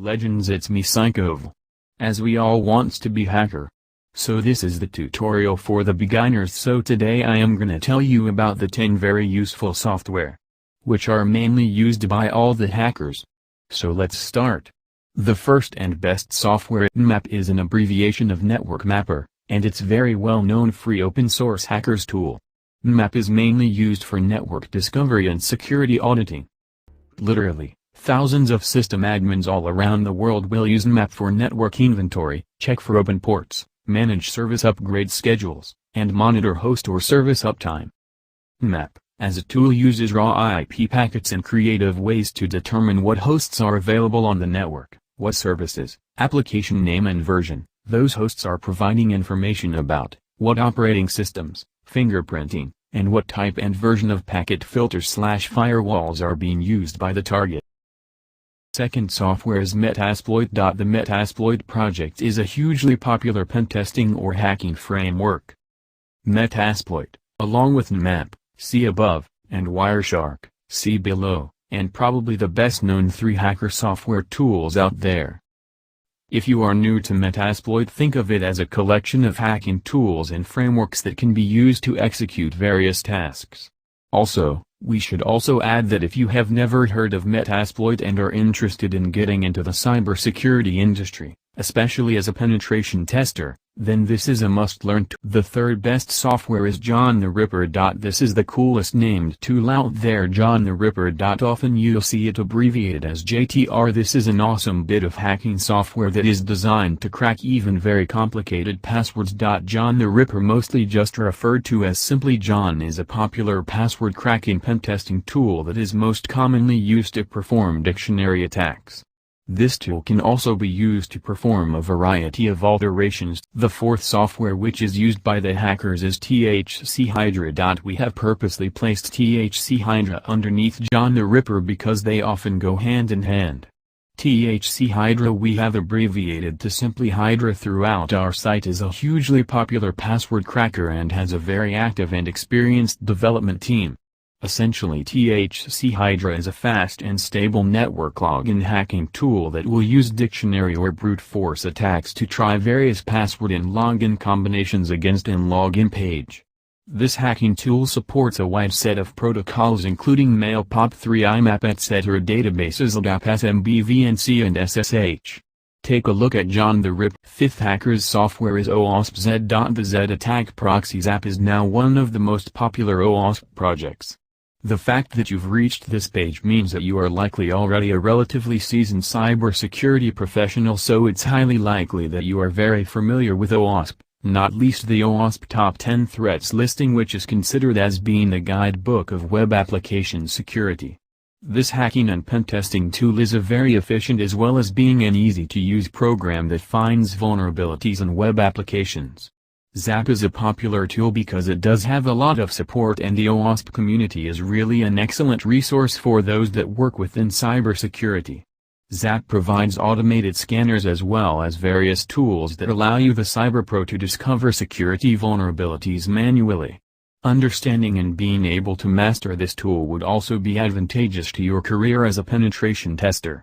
legends, it's me Psychoville. As we all wants to be hacker. So this is the tutorial for the beginners. So today I am gonna tell you about the 10 very useful software, which are mainly used by all the hackers. So let's start. The first and best software, Nmap, is an abbreviation of Network Mapper, and it's very well known free open source hackers tool. Nmap is mainly used for network discovery and security auditing. Literally, thousands of system admins all around the world will use Nmap for network inventory, check for open ports, manage service upgrade schedules, and monitor host or service uptime. Nmap, as a tool, uses raw IP packets and creative ways to determine what hosts are available on the network, what services, application name and version those hosts are providing information about, what operating systems, fingerprinting, and what type and version of packet filters/firewalls are being used by the target. Second software is Metasploit. The Metasploit project is a hugely popular pentesting or hacking framework. Metasploit, along with Nmap, see above, and Wireshark, see below, and probably the best known 3 hacker software tools out there. If you are new to Metasploit, think of it as a collection of hacking tools and frameworks that can be used to execute various tasks. Also, we should also add that if you have never heard of Metasploit and are interested in getting into the cybersecurity industry, especially as a penetration tester, then this is a must-learn tool. The third best software is John the Ripper. This is the coolest named tool out there, John the Ripper. Often you'll see it abbreviated as JTR. This is an awesome bit of hacking software that is designed to crack even very complicated passwords. John the Ripper, mostly just referred to as simply John, is a popular password cracking pentesting tool that is most commonly used to perform dictionary attacks. This tool can also be used to perform a variety of alterations. The fourth software which is used by the hackers is THC Hydra. We have purposely placed THC Hydra underneath John the Ripper because they often go hand in hand. THC Hydra we have abbreviated to simply Hydra throughout our site, is a hugely popular password cracker and has a very active and experienced development team. Essentially, THC Hydra is a fast and stable network login hacking tool that will use dictionary or brute force attacks to try various password and login combinations against an login page. This hacking tool supports a wide set of protocols including Mail, POP3, IMAP, etc., databases LDAP, SMB, VNC, and SSH. Take a look at John the Ripper. Fifth hackers software is OWASP-Z. The Z Attack Proxies app is now one of the most popular OWASP projects. The fact that you've reached this page means that you are likely already a relatively seasoned cybersecurity professional, so it's highly likely that you are very familiar with OWASP, not least the OWASP Top 10 Threats listing, which is considered as being the guidebook of web application security. This hacking and pentesting tool is a very efficient as well as being an easy-to-use program that finds vulnerabilities in web applications. ZAP is a popular tool because it does have a lot of support, and the OWASP community is really an excellent resource for those that work within cybersecurity. ZAP provides automated scanners as well as various tools that allow you, the cyberpro, to discover security vulnerabilities manually. Understanding and being able to master this tool would also be advantageous to your career as a penetration tester.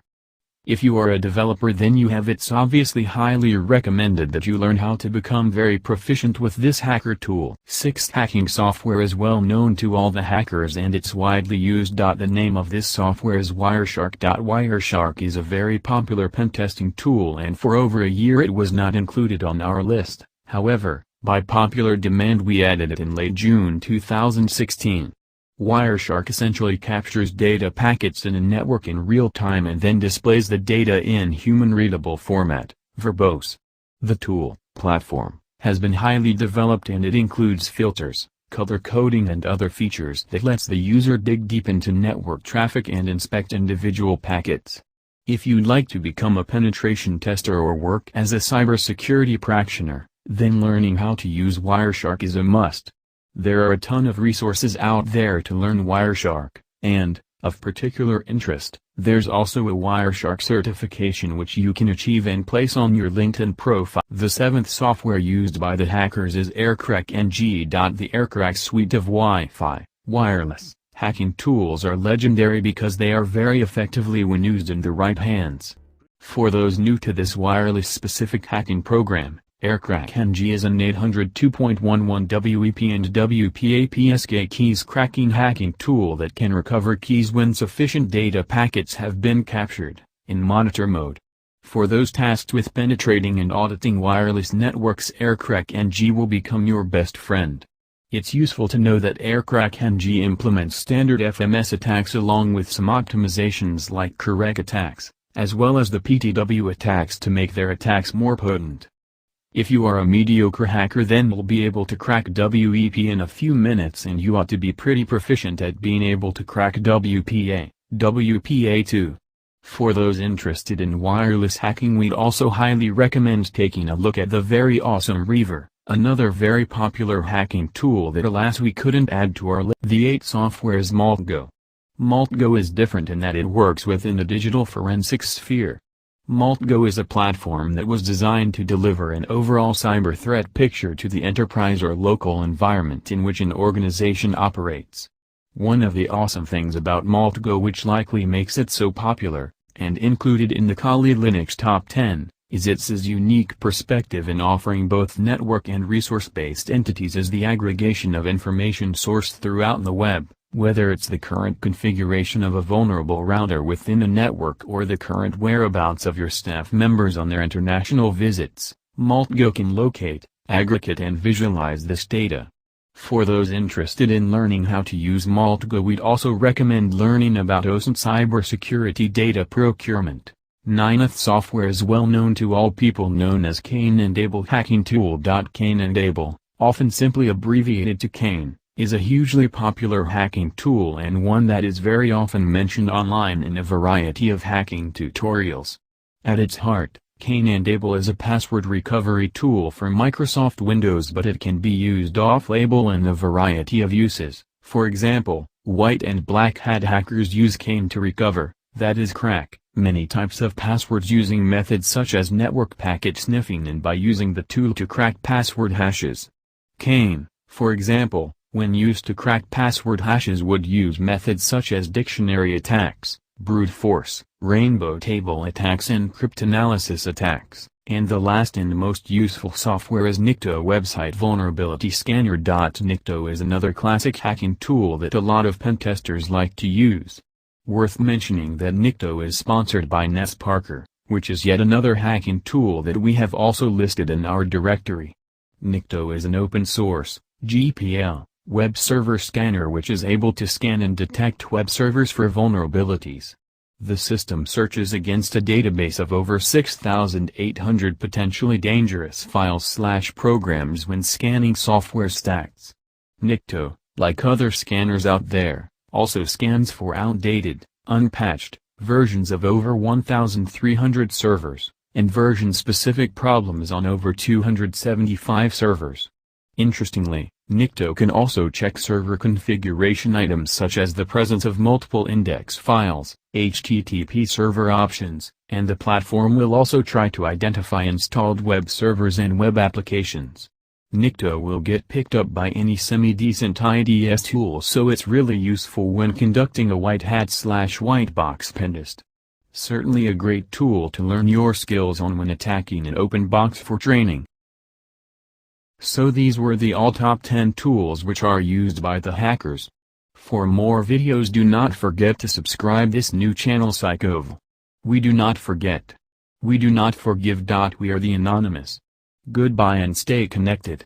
If you are a developer, then it's obviously highly recommended that you learn how to become very proficient with this hacker tool. Sixth hacking software is well known to all the hackers and it's widely used. The name of this software is Wireshark. Wireshark is a very popular pentesting tool, and for over a year it was not included on our list. However, by popular demand we added it in late June 2016. Wireshark essentially captures data packets in a network in real time and then displays the data in human-readable format, verbose. The tool, platform, has been highly developed and it includes filters, color coding and other features that lets the user dig deep into network traffic and inspect individual packets. If you'd like to become a penetration tester or work as a cybersecurity practitioner, then learning how to use Wireshark is a must. There are a ton of resources out there to learn Wireshark, and, of particular interest, there's also a Wireshark certification which you can achieve and place on your LinkedIn profile. The seventh software used by the hackers is Aircrack NG. The Aircrack suite of Wi-Fi, wireless, hacking tools are legendary because they are very effectively when used in the right hands. For those new to this wireless-specific hacking program, AirCrack-NG is an 802.11 WEP and WPA-PSK keys cracking hacking tool that can recover keys when sufficient data packets have been captured, in monitor mode. For those tasked with penetrating and auditing wireless networks, AirCrack-NG will become your best friend. It's useful to know that AirCrack-NG implements standard FMS attacks along with some optimizations like correct attacks, as well as the PTW attacks to make their attacks more potent. If you are a mediocre hacker, then you'll be able to crack WEP in a few minutes, and you ought to be pretty proficient at being able to crack WPA, WPA too. For those interested in wireless hacking, we'd also highly recommend taking a look at the very awesome Reaver, another very popular hacking tool that alas we couldn't add to our list. The 8 software's MaltGo. MaltGo is different in that it works within the digital forensics sphere. MaltGo is a platform that was designed to deliver an overall cyber threat picture to the enterprise or local environment in which an organization operates. One of the awesome things about MaltGo, which likely makes it so popular, and included in the Kali Linux Top 10, is its unique perspective in offering both network and resource-based entities as the aggregation of information sourced throughout the web, whether it's the current configuration of a vulnerable router within a network or the current whereabouts of your staff members on their international visits. MaltGo can locate, aggregate and visualize this data. For those interested in learning how to use MaltGo, we'd also recommend learning about OSINT cybersecurity data procurement. Ninth software is well known to all people, known as Cain and Abel hacking tool. Cain and Abel, often simply abbreviated to Cain, is a hugely popular hacking tool and one that is very often mentioned online in a variety of hacking tutorials. At its heart, Cain and Abel is a password recovery tool for Microsoft Windows, but it can be used off-label in a variety of uses. For example, white and black hat hackers use Cain to recover, that is crack, many types of passwords using methods such as network packet sniffing and by using the tool to crack password hashes. Cain, for example, when used to crack password hashes, would use methods such as dictionary attacks, brute force, rainbow table attacks and cryptanalysis attacks, and the last and most useful software is Nikto website vulnerability scanner. Nikto is another classic hacking tool that a lot of pentesters like to use. Worth mentioning that Nikto is sponsored by Ness Parker, which is yet another hacking tool that we have also listed in our directory. Nikto is an open-source, GPL, web server scanner which is able to scan and detect web servers for vulnerabilities. The system searches against a database of over 6,800 potentially dangerous files/programs when scanning software stacks. Nikto, like other scanners out there, also scans for outdated, unpatched, versions of over 1,300 servers, and version-specific problems on over 275 servers. Interestingly, Nikto can also check server configuration items such as the presence of multiple index files, HTTP server options, and the platform will also try to identify installed web servers and web applications. Nikto will get picked up by any semi-decent IDS tool, so it's really useful when conducting a white hat/white box pentest. Certainly a great tool to learn your skills on when attacking an open box for training. So these were the all top 10 tools which are used by the hackers. For more videos, do not forget to subscribe this new channel Psychoval. We do not forget. We do not forgive. We are the Anonymous. Goodbye and stay connected.